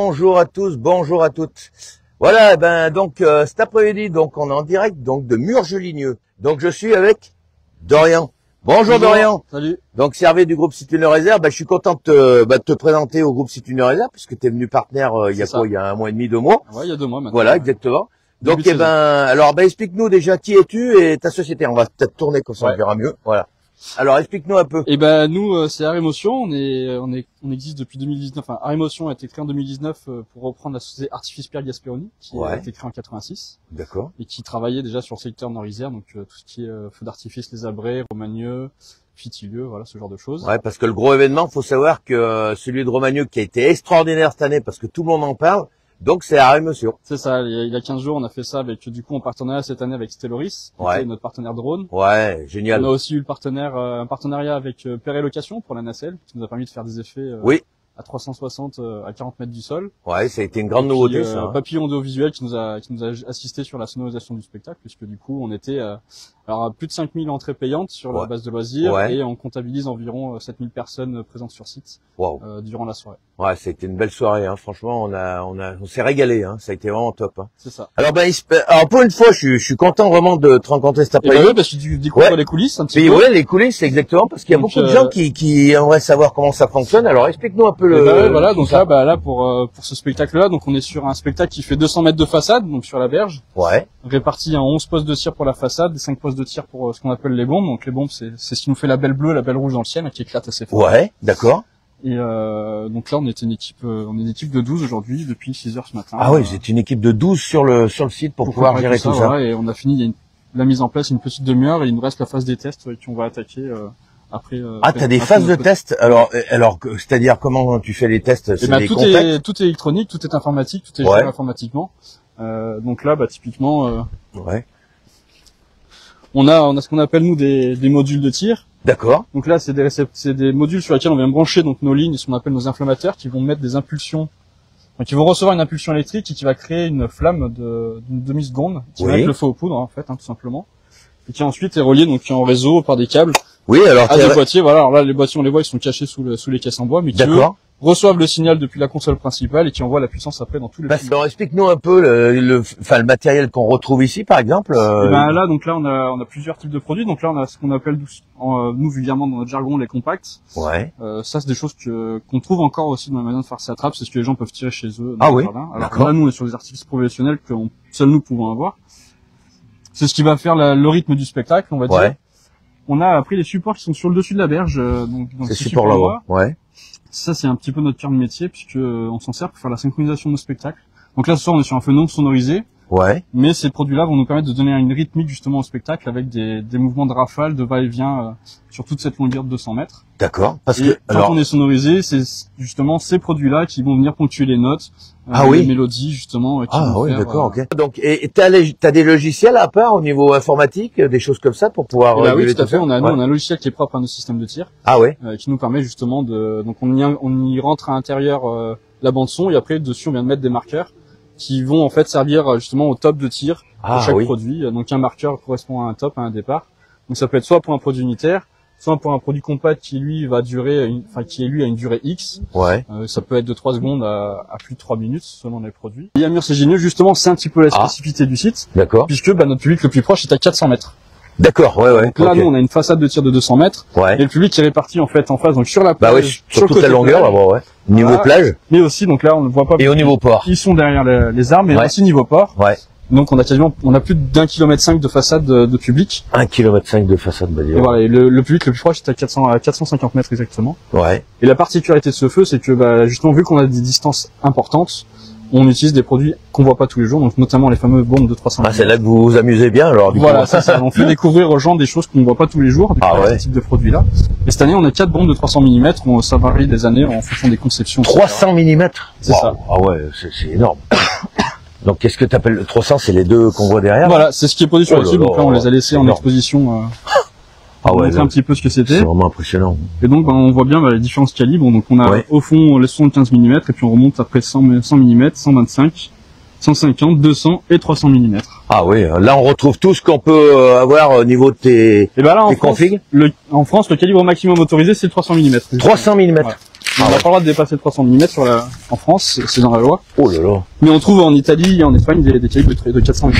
Bonjour à tous, bonjour à toutes. Voilà, donc cet après-midi, donc on est en direct donc de Murgeligneux. Donc je suis avec Dorian. Bonjour Dorian. Salut. Donc Servet du groupe Situne Réserve. Je suis content de te présenter au groupe Situne Réserve puisque tu es venu partenaire il y a quoi, il y a un mois et demi, 2 mois. Ouais, il y a 2 mois maintenant. Voilà, exactement. Donc alors explique-nous déjà qui es-tu et ta société. On va peut-être tourner comme ça, on verra mieux. Voilà. Alors explique-nous un peu. Nous c'est Aremotion, on existe depuis 2019. Enfin, Aremotion a été créé en 2019 pour reprendre la société Artifice Pierre Gasperoni qui a été créée en 86. D'accord. Et qui travaillait déjà sur le secteur Nord-Isère, donc tout ce qui est feu d'artifice, les abrets, Romagneux, Fitilieu, voilà ce genre de choses. Ouais, parce que le gros événement, faut savoir que celui de Romagneux qui a été extraordinaire cette année parce que tout le monde en parle. Donc c'est Aremotion. C'est ça, il y a 15 jours, on a fait ça avec du coup en partenariat cette année avec Stelloris, qui est notre partenaire drone. Ouais, génial. On a aussi eu un partenariat avec Perret Location pour la nacelle, qui nous a permis de faire des effets à 360 à 40 mètres du sol. Ouais, ça a été une grande nouveauté ça. Papillon audiovisuel qui nous a assisté sur la sonorisation du spectacle, puisque du coup on était à plus de 5000 entrées payantes sur la base de loisirs et on comptabilise environ 7000 personnes présentes sur site durant la soirée. Ouais, ça a été une belle soirée, hein. Franchement, on s'est régalé, hein. Ça a été vraiment top, hein. C'est ça. Alors pour une fois, je suis content vraiment de te rencontrer cet après-midi. Parce que tu découvres les coulisses un petit peu. Ouais, les coulisses, exactement, parce qu'il y a beaucoup de gens qui aimeraient savoir comment ça fonctionne. Alors explique-nous un peu voilà, donc là pour ce spectacle-là, donc on est sur un spectacle qui fait 200 mètres de façade, donc sur la berge. Ouais. Réparti en 11 postes de tir pour la façade, et 5 postes de tir pour ce qu'on appelle les bombes. Donc les bombes, c'est ce qui nous fait la belle bleue, la belle rouge dans le ciel, qui éclate assez fort. Ouais, d'accord. Et donc là, on est une équipe de 12 aujourd'hui, depuis 6 heures ce matin. Ah oui, c'est une équipe de 12 sur le site pour pouvoir gérer tout ça. Et on a fini, il y a la mise en place une petite demi-heure, et il nous reste la phase des tests qu'on va attaquer après. T'as des phases de tests. Alors, c'est-à-dire comment tu fais les tests? C'est des contacts. Tout est électronique, tout est informatique, tout est géré informatiquement. Donc là, typiquement, on a ce qu'on appelle nous des modules de tir. D'accord. Donc là, c'est des modules sur lesquels on vient brancher donc nos lignes, ce qu'on appelle nos inflammateurs, qui vont mettre des impulsions. Donc ils vont recevoir une impulsion électrique et qui va créer une flamme d'une demi-seconde, qui va être le feu aux poudres en fait, tout simplement, et qui ensuite est relié donc en réseau par des câbles. Oui, alors à des boîtiers. Voilà, alors là les boîtiers on les voit, ils sont cachés sous les caisses en bois, mais qui reçoivent le signal depuis la console principale et qui envoient la puissance après dans tous les. Alors explique-nous un peu le matériel qu'on retrouve ici, par exemple. Là, on a plusieurs types de produits. Donc là, on a ce qu'on appelle nous vulgairement dans notre jargon les compacts. Ouais. Ça, c'est des choses qu'on trouve encore aussi dans la manière de faire ces attrapes. C'est ce que les gens peuvent tirer chez eux. Dans le jardin. Alors là, nous, on est sur des artifices professionnels que seuls nous pouvons avoir. C'est ce qui va faire le rythme du spectacle, on va dire. On a pris les supports qui sont sur le dessus de la berge. Donc ces supports-là. Ouais. Ça, c'est un petit peu notre cœur de métier, puisque on s'en sert pour faire la synchronisation de nos spectacles. Donc là, ce soir, on est sur un feu non sonorisé. Ouais. Mais ces produits-là vont nous permettre de donner une rythmique justement au spectacle avec des mouvements de rafale, de va-et-vient sur toute cette longueur de 200 mètres. D'accord. Parce que quand on est sonorisé, c'est justement ces produits-là qui vont venir ponctuer les notes, les mélodies justement. D'accord. Ok. Donc et t'as des logiciels à part au niveau informatique, des choses comme ça pour pouvoir. Oui, tout à fait. On a un logiciel qui est propre à nos systèmes de tir. Ah ouais. Qui nous permet justement donc on y rentre à l'intérieur la bande son et après dessus on vient de mettre des marqueurs qui vont en fait servir justement au top de tir pour chaque produit. Donc un marqueur correspond à un top, à un départ. Donc ça peut être soit pour un produit unitaire, soit pour un produit compact qui lui va durer, qui lui a une durée X. Ouais. Ça peut être de 3 secondes à plus de 3 minutes selon les produits. Et à Murgeligneux justement, c'est un petit peu la spécificité du site. D'accord. Puisque notre public le plus proche est à 400 mètres. D'accord, Donc là, nous, on a une façade de tir de 200 mètres. Ouais. Et le public est réparti, en fait, en face, donc sur la plage. Sur toute la longueur, niveau plage. Mais aussi, donc là, on ne voit pas. Et au niveau port. Ils sont derrière les arbres, mais aussi niveau port. Ouais. Donc, on a plus d'1,5 km de façade de public. 1,5 km de façade, Et voilà, et le public le plus proche est à 450 mètres exactement. Ouais. Et la particularité de ce feu, c'est que, justement, vu qu'on a des distances importantes, on utilise des produits qu'on voit pas tous les jours, donc notamment les fameuses bombes de 300 mm. C'est là que vous vous amusez bien, alors, du coup. C'est ça. On fait découvrir aux gens des choses qu'on ne voit pas tous les jours, ce type de produits-là. Et cette année, on a 4 bombes de 300 mm, ça varie des années en fonction des conceptions. 300 mm? C'est ça. Ah ouais, c'est énorme. Donc, qu'est-ce que t'appelles le 300? C'est les deux qu'on voit derrière? Voilà, c'est ce qui est produit sur le site, donc là, on les a laissés en exposition, montrer un petit peu ce que c'était. C'est vraiment impressionnant. Et donc, on voit bien les différents calibres. Donc, on a au fond les 75 mm, et puis on remonte après 100 mm, 125, 150, 200 et 300 mm. Ah oui, là on retrouve tout ce qu'on peut avoir au niveau de tes configs. En France, le calibre maximum autorisé, c'est 300 mm. 300 mm. On n'a pas le droit de dépasser 300 mm en France, c'est dans la loi. Oh là là. Mais on trouve en Italie et en Espagne des calibres de 400 mm.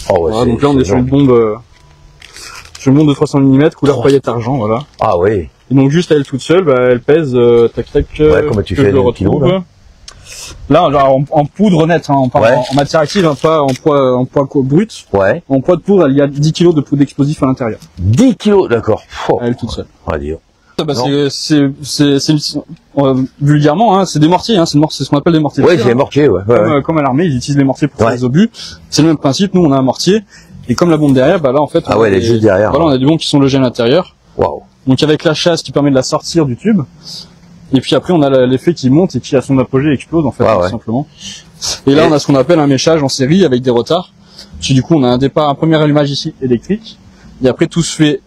Oh ouais, voilà, donc là on est sur une bombe de 300 mm, couleur paillette argent, voilà. Ah oui. Et donc juste elle toute seule, bah, elle pèse, tac tac, ouais, comment tu fais le kilo, là, genre en poudre nette, hein, en matière active, hein, pas en poids brut. Ouais. En poids de poudre, il y a 10 kg de poudre d'explosif à l'intérieur. 10 kg, d'accord. Oh. Elle toute seule. On va dire. Bah, vulgairement, hein, c'est des mortiers, hein, c'est ce qu'on appelle des mortiers. Ouais, c'est des mortiers, ouais. Comme à l'armée, ils utilisent les mortiers pour faire les obus. C'est le même principe. Nous, on a un mortier. Et comme la bombe derrière, bah là, en fait, elle est juste derrière. Voilà, on a des bombes qui sont logées à l'intérieur. Waouh. Donc avec la chasse qui permet de la sortir du tube. Et puis après, on a l'effet qui monte et qui, à son apogée, explose, en fait, tout simplement. Et là, on a ce qu'on appelle un méchage en série avec des retards. Puis du coup, on a un premier allumage ici électrique. Et après, tout se fait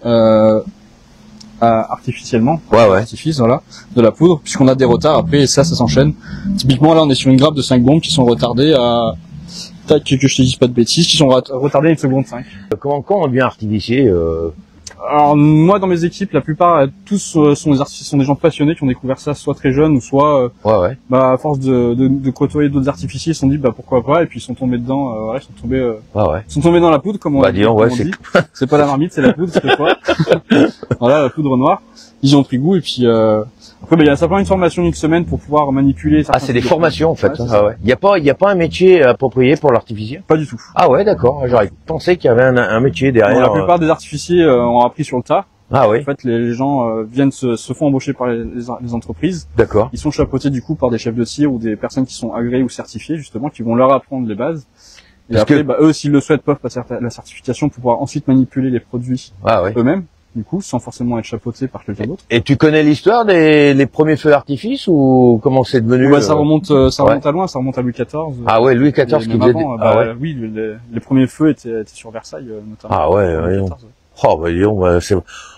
artificiellement. Artifice, voilà, de la poudre, puisqu'on a des retards. Après, et ça s'enchaîne. Typiquement, là, on est sur une grappe de 5 bombes qui sont retardées à... Tac, que je te dise pas de bêtises, qui sont retardées à 1 seconde 5. Quand on devient artificier Alors moi dans mes équipes, la plupart tous sont des gens passionnés qui ont découvert ça soit très jeunes ou soit bah à force de côtoyer d'autres artificiers, ils se sont dit bah pourquoi pas et puis ils sont tombés dedans ils sont tombés dans la poudre comme on dit. C'est pas la marmite, c'est la poudre cette fois. Voilà, la poudre noire. Ils y ont pris goût et puis après bah il y a simplement une formation d'une semaine pour pouvoir manipuler certains c'est des formations en fait. Il y a pas un métier approprié pour l'artificier? Pas du tout. Ah ouais, d'accord. J'aurais pensé qu'il y avait un métier derrière. La plupart des artificiers ont appris sur le tas. Ah oui. En fait, les gens se font embaucher par les entreprises. D'accord. Ils sont chapeautés du coup par des chefs de tir ou des personnes qui sont agréées ou certifiées justement, qui vont leur apprendre les bases. Et après, eux, s'ils le souhaitent, peuvent passer la certification pour pouvoir ensuite manipuler les produits eux-mêmes. Du coup, sans forcément être chapeauté par quelqu'un d'autre. Et tu connais l'histoire des premiers feux d'artifice ou comment c'est devenu? Ça remonte à loin, ça remonte à Louis XIV. Ah ouais, Louis XIV qui faisait. Oui, les premiers feux étaient sur Versailles notamment. Ah ouais, oh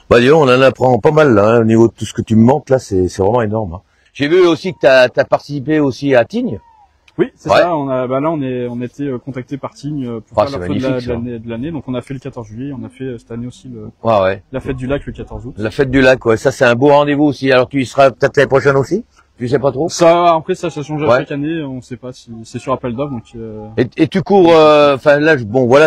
bah disons, on en apprend pas mal là, au niveau de tout ce que tu me montres là, c'est vraiment énorme. Hein. J'ai vu aussi que t'as participé aussi à Tignes. Oui, c'est ça. On était contacté par Tignes pour faire la fête de l'année. Donc on a fait le 14 juillet. On a fait cette année aussi la fête du lac le 14 août. La fête du lac, ouais. Ça c'est un beau rendez-vous aussi. Alors tu y seras peut-être l'année prochaine aussi? Tu sais pas trop? Ça change chaque année. On sait pas si c'est sur appel d'offres. Donc. Et tu cours, enfin là,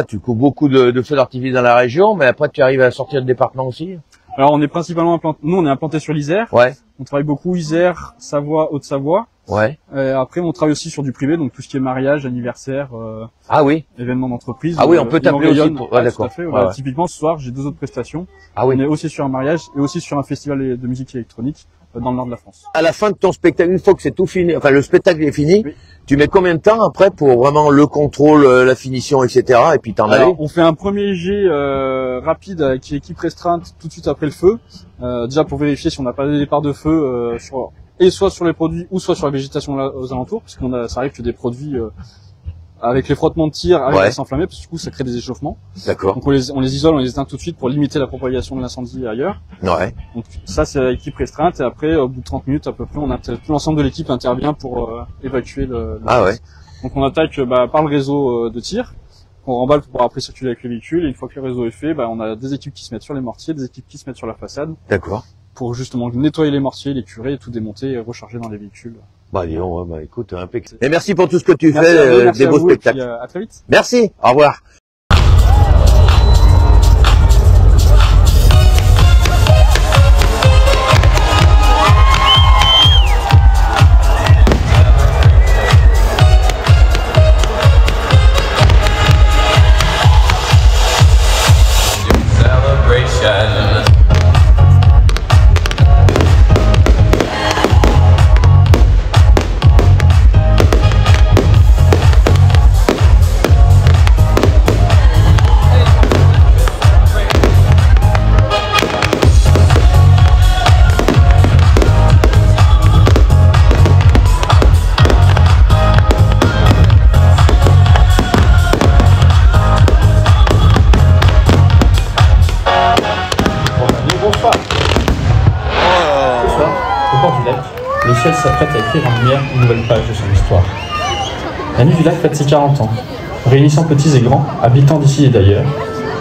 tu cours beaucoup de feux d'artifice dans la région, mais après tu arrives à sortir le département aussi? Alors on est principalement nous on est implanté sur l'Isère. Ouais. On travaille beaucoup Isère, Savoie, Haute-Savoie. Ouais. Après, on travaille aussi sur du privé, donc tout ce qui est mariage, anniversaire, événements d'entreprise. Ah oui, on peut t'appeler aussi pour... d'accord. Typiquement, ce soir, j'ai 2 autres prestations. Ah oui. On est aussi sur un mariage et aussi sur un festival de musique électronique dans le nord de la France. À la fin de ton spectacle, une fois que c'est tout fini, enfin le spectacle est fini, tu mets combien de temps après pour vraiment le contrôle, la finition, etc. et puis t'en aller? On fait un premier jet rapide avec équipe restreinte tout de suite après le feu. Déjà pour vérifier si on n'a pas de départ de feu soit sur les produits ou soit sur la végétation aux alentours, parce ça arrive que des produits avec les frottements de tir arrivent à s'enflammer, parce que du coup ça crée des échauffements. D'accord. Donc on les isole, on les éteint tout de suite pour limiter la propagation de l'incendie ailleurs. Ouais. Donc ça c'est l'équipe restreinte, et après au bout de 30 minutes à peu près, tout l'ensemble de l'équipe intervient pour évacuer le gaz. Donc on attaque par le réseau de tir, qu'on remballe pour pouvoir après circuler avec les véhicules, et une fois que le réseau est fait, on a des équipes qui se mettent sur les mortiers, des équipes qui se mettent sur la façade. D'accord. Pour justement nettoyer les mortiers, les curer, tout démonter et recharger dans les véhicules. Disons, écoute, impeccable. Et merci pour tout ce que tu fais, des beaux spectacles. Et puis, à très vite. Merci, au revoir. Le ciel s'apprête à écrire en lumière une nouvelle page de son histoire. La nuit du lac fête ses 40 ans, réunissant petits et grands, habitants d'ici et d'ailleurs,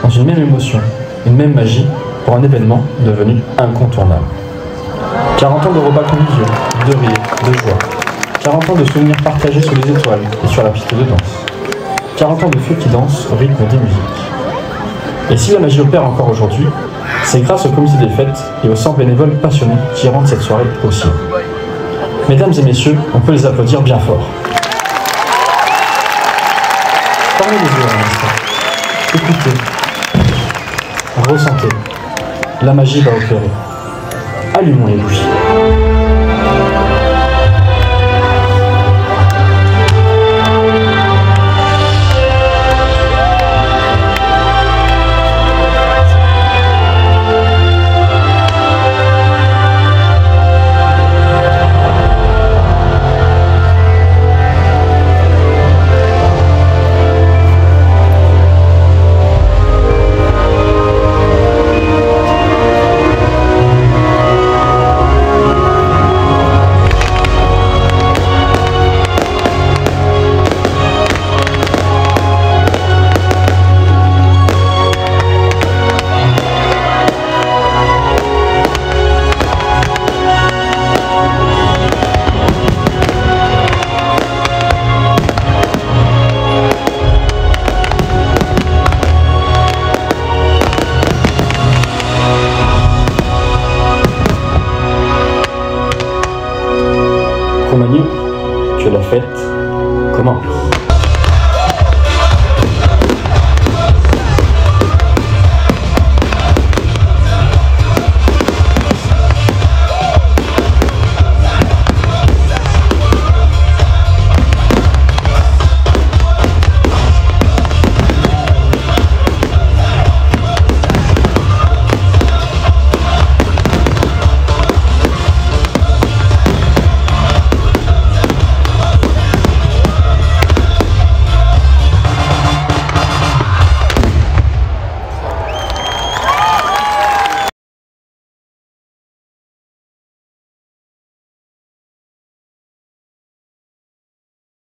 dans une même émotion, une même magie, pour un événement devenu incontournable. 40 ans de repas conviviaux, de rire, de joie. 40 ans de souvenirs partagés sous les étoiles et sur la piste de danse. 40 ans de feux qui dansent au rythme des musiques. Et si la magie opère encore aujourd'hui, c'est grâce au comité des fêtes et aux 100 bénévoles passionnés qui rendent cette soirée possible. Mesdames et messieurs, on peut les applaudir bien fort. Fermez les yeux un instant. Écoutez. Ressentez. La magie va opérer. Allumons les bougies.